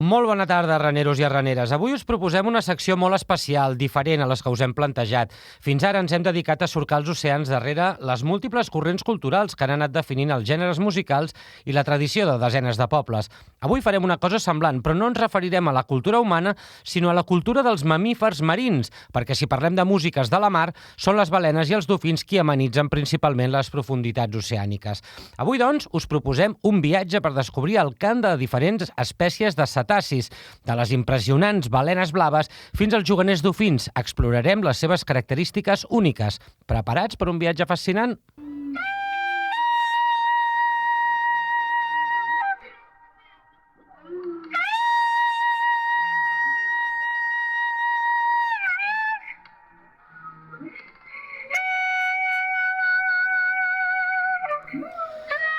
Molt bona tarda, raneros i arraneres. Avui us proposem una secció molt especial, diferent a les que us hem plantejat. Fins ara ens hem dedicat a surcar els oceans darrere les múltiples corrents culturals que han anat definint els gèneres musicals i la tradició de desenes de pobles. Avui farem una cosa semblant, però no ens referirem a la cultura humana, sinó a la cultura dels mamífers marins, perquè si parlem de músiques de la mar, són les balenes i els dofins qui amenitzen principalment les profunditats oceàniques. Avui, doncs, us proposem un viatge per descobrir el cant de diferents espècies de cetacis, de les impressionants balenes blaves fins als juganers dofins. Explorarem les seves característiques úniques. Preparats per un viatge fascinant?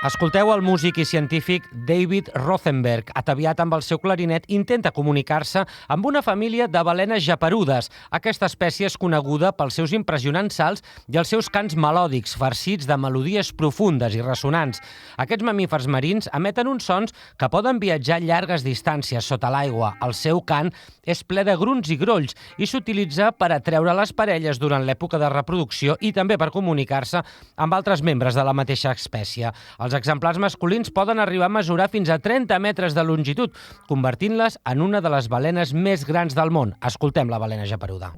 Escolteu el músic i científic David Rothenberg, ataviat amb el seu clarinet, intenta comunicar-se amb una família de balenes geperudes. Aquesta espècie és coneguda pels seus impressionants salts i els seus cants melòdics, farcits de melodies profundes i ressonants. Aquests mamífers marins emeten uns sons que poden viatjar llargues distàncies sota l'aigua. El seu cant és ple de grunts i grolls i s'utilitza per atreure les parelles durant l'època de reproducció i també per comunicar-se amb altres membres de la mateixa espècie. Els exemplars masculins poden arribar a mesurar fins a 30 metres de longitud, convertint-les en una de les balenes més grans del món. Escoltem la balena geperuda.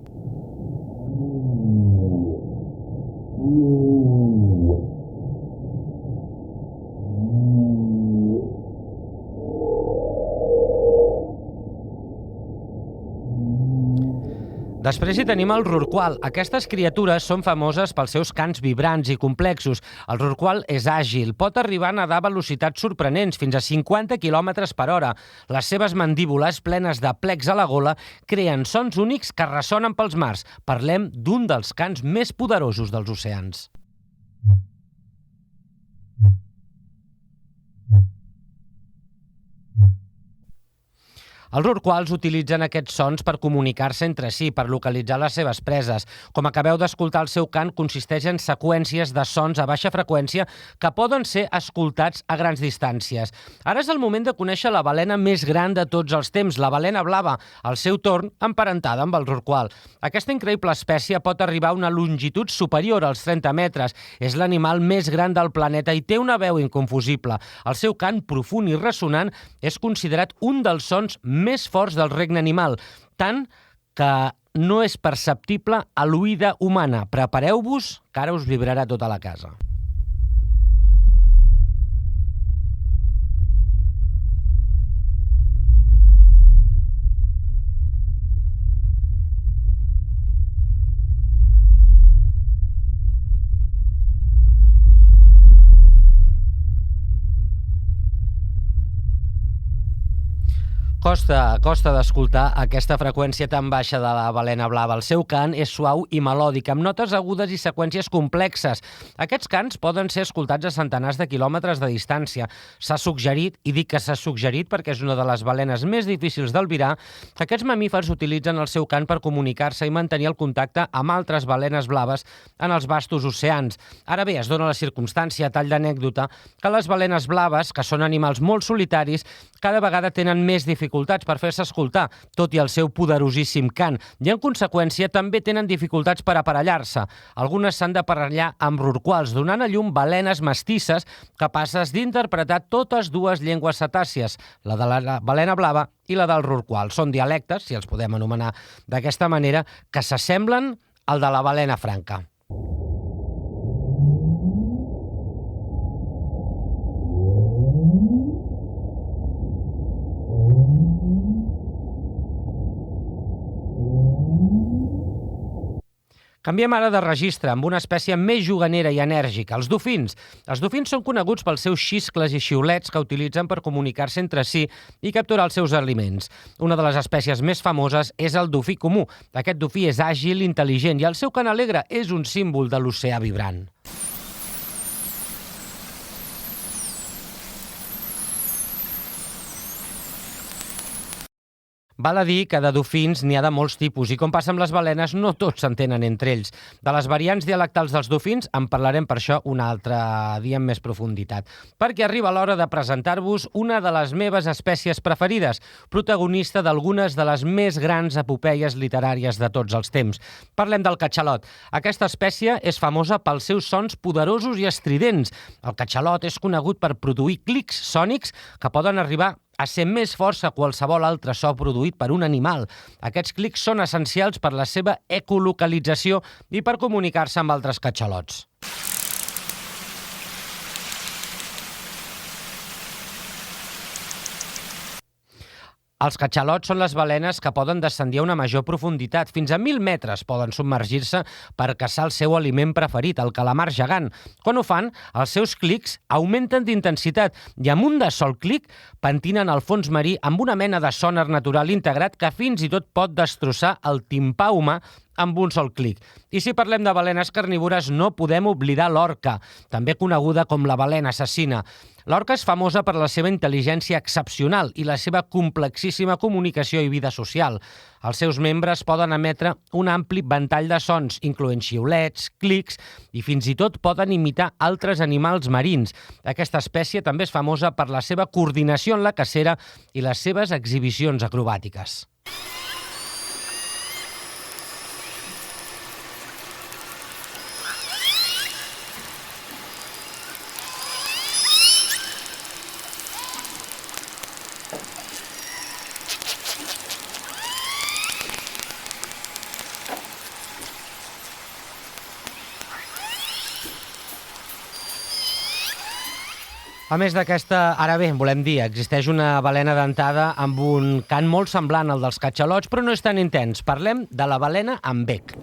Després hi tenim el rorqual. Aquestes criatures són famoses pels seus cants vibrants i complexos. El rorqual és àgil, pot arribar a nedar a velocitats sorprenents, fins a 50 km per hora. Les seves mandíbules, plenes de plecs a la gola, creen sons únics que ressonen pels mars. Parlem d'un dels cants més poderosos dels oceans. Els rorquals utilitzen aquests sons per comunicar-se entre si, per localitzar les seves preses. Com acabeu d'escoltar, el seu cant consisteix en seqüències de sons a baixa freqüència que poden ser escoltats a grans distàncies. Ara és el moment de conèixer la balena més gran de tots els temps, la balena blava, al seu torn emparentada amb el rorqual. Aquesta increïble espècie pot arribar a una longitud superior als 30 metres. És l'animal més gran del planeta i té una veu inconfusible. El seu cant profund i ressonant és considerat un dels sons més forts del regne animal, tant que no és perceptible a l'oïda humana. Prepareu-vos, que ara us vibrarà tota la casa. Costa d'escoltar aquesta freqüència tan baixa de la balena blava. El seu cant és suau i melòdic, amb notes agudes i seqüències complexes. Aquests cants poden ser escoltats a centenars de quilòmetres de distància. S'ha suggerit, i dic que s'ha suggerit perquè és una de les balenes més difícils d'albirar, que aquests mamífers utilitzen el seu cant per comunicar-se i mantenir el contacte amb altres balenes blaves en els vastos oceans. Ara bé, es dona la circumstància, a tall d'anècdota, que les balenes blaves, que són animals molt solitaris, cada vegada tenen més dificultats per fer-se escoltar, tot i el seu poderosíssim cant, i en conseqüència també tenen dificultats per aparellar-se. Algunes s'han d'aparellar amb rorquals, donant a llum balenes mestisses capaces d'interpretar totes dues llengües cetàcies, la de la balena blava i la del rorqual. Són dialectes, si els podem anomenar d'aquesta manera, que s'assemblen al de la balena franca. Canviem ara de registre amb una espècie més juganera i enèrgica, els dofins. Els dofins són coneguts pels seus xiscles i xiulets que utilitzen per comunicar-se entre si i capturar els seus aliments. Una de les espècies més famoses és el dofí comú. Aquest dofí és àgil, intel·ligent i el seu cant alegre és un símbol de l'oceà vibrant. Val a dir que de dofins n'hi ha de molts tipus i com passa amb les balenes, no tots s'entenen entre ells. De les variants dialectals dels dofins en parlarem per això un altre dia amb més profunditat. Perquè arriba l'hora de presentar-vos una de les meves espècies preferides, protagonista d'algunes de les més grans epopeies literàries de tots els temps. Parlem del catxalot. Aquesta espècie és famosa pels seus sons poderosos i estridents. El catxalot és conegut per produir clics sònics que poden arribar a ser més forts que qualsevol altre so produït per un animal. Aquests clics són essencials per la seva ecolocalització i per comunicar-se amb altres catxalots. Els catxalots són les balenes que poden descendir a una major profunditat. Fins a 1.000 metres poden submergir-se per caçar el seu aliment preferit, el calamar gegant. Quan ho fan, els seus clics augmenten d'intensitat i amb un de sol clic pentinen el fons marí amb una mena de sonar natural integrat que fins i tot pot destrossar el timpà humà amb un sol clic. I si parlem de balenes carnívores, no podem oblidar l'orca, també coneguda com la balena assassina. L'orca és famosa per la seva intel·ligència excepcional i la seva complexíssima comunicació i vida social. Els seus membres poden emetre un ampli ventall de sons, incloent xiulets, clics i fins i tot poden imitar altres animals marins. Aquesta espècie també és famosa per la seva coordinació en la cacera i les seves exhibicions acrobàtiques. A més d'aquesta, ara bé, volem dir, existeix una balena dentada amb un cant molt semblant al dels catxalots, però no és tan intens. Parlem de la balena amb bec.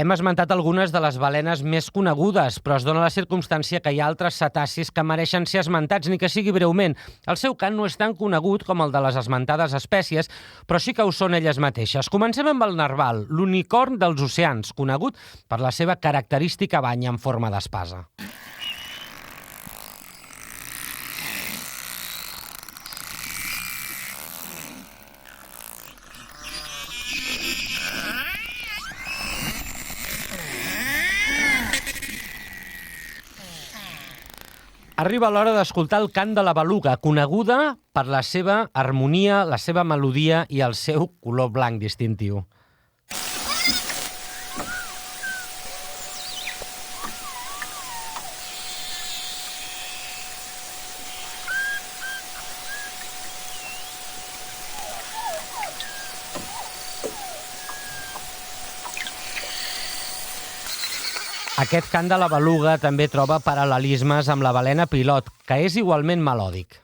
Hem esmentat algunes de les balenes més conegudes, però es dona la circumstància que hi ha altres cetacis que mereixen ser esmentats, ni que sigui breument. El seu cant no és tan conegut com el de les esmentades espècies, però sí que ho són elles mateixes. Comencem amb el narval, l'unicorn dels oceans, conegut per la seva característica banya en forma d'espasa. Arriba l'hora d'escoltar el cant de la beluga, coneguda per la seva harmonia, la seva melodia i el seu color blanc distintiu. Aquest cant de la beluga també troba paral·lelismes amb la balena pilot, que és igualment melòdic.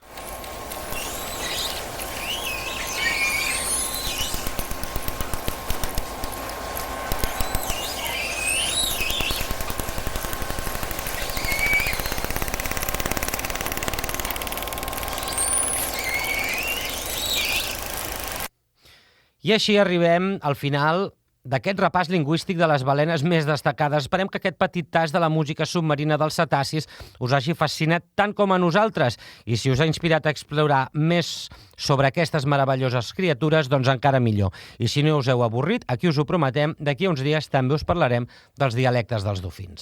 I així arribem al final d'aquest repàs lingüístic de les balenes més destacades. Esperem que aquest petit tast de la música submarina dels cetacis us hagi fascinat tant com a nosaltres. I si us ha inspirat a explorar més sobre aquestes meravelloses criatures, doncs encara millor. I si no us heu avorrit, aquí us ho prometem, d'aquí a uns dies també us parlarem dels dialectes dels dofins.